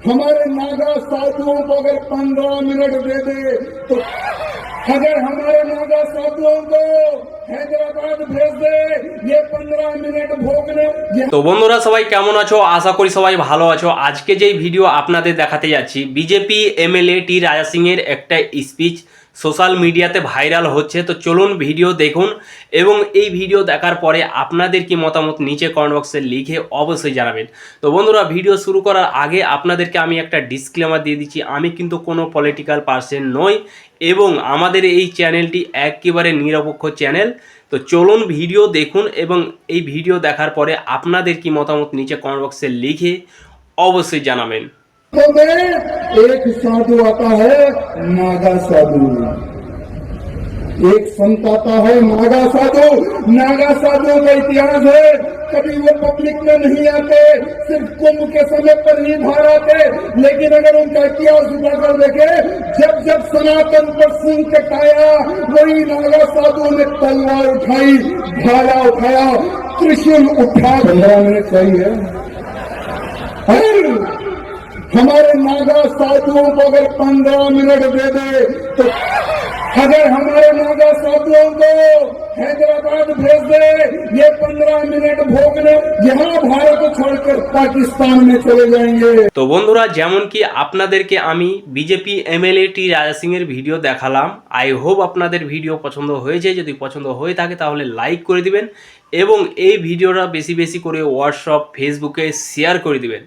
हमारे नागा साधुओं को अगर 15 मिनट दे दे तो अगर हमारे नागा साधुओं को हैदराबाद भेज दे ये 15 मिनट भोगने। তো বন্ধুরা সবাই কেমন আছো? আশা করি সবাই ভালো আছো। আজকে যেই ভিডিও আপনাদের দেখাতে যাচ্ছি, বিজেপি এমএলএ টি রাজা সিং এর একটা স্পিচ সোশ্যাল মিডিয়াতে ভাইরাল হচ্ছে। তো চলুন ভিডিও দেখুন এবং এই ভিডিও দেখার পরে আপনাদের কি মতামত নিচে কমেন্ট বক্সে লিখে অবশ্যই জানাবেন। তো বন্ধুরা ভিডিও শুরু করার আগে আপনাদেরকে আমি একটা ডিসক্লেমার দিয়ে দিচ্ছি, আমি কিন্তু কোনো পলিটিক্যাল পার্সন নই এবং আমাদের এই চ্যানেলটি একেবারে নিরপেক্ষ চ্যানেল। তো চলুন ভিডিও দেখুন এবং এই ভিডিও দেখার পরে আপনাদের কি মতামত নিচে কমেন্ট বক্সে লিখে অবশ্যই জানাবেন। एक साधु आता है नागा साधु, एक संत आता है नागा साधु। नागा साधु का इतिहास है, कभी वो पब्लिक में नहीं आते, सिर्फ कुंभ के समय पर ही बाहर आते। लेकिन अगर उनका इतिहास उठाकर देखे, जब जब सनातन पर सिंह कटाया वही नागा साधु ने तलवार उठाई, भाला उठाया, त्रिशूल उठा। 15 मिनट सही है। हमारे नागा साधुओं को अगर 15 मिनट दे दे तो अगर हमारे नागा साधुओं को हैदराबाद भेज दे ये 15 मिनट भोगने यहाँ भारत को छोड़कर पाकिस्तान में चले जाएंगे। তো বন্ধুরা যেমন কি আপনাদেরকে আমি বিজেপি এমএলএ টি রাজা সিং এর ভিডিও দেখালাম, আই হোপ আপনাদের ভিডিও পছন্দ হয়েছে। যদি পছন্দ হয়ে থাকে তাহলে লাইক করে দিবেন এবং এই ভিডিওটা বেশি বেশি করে হোয়াটসঅ্যাপ ফেসবুকে শেয়ার করে দিবেন।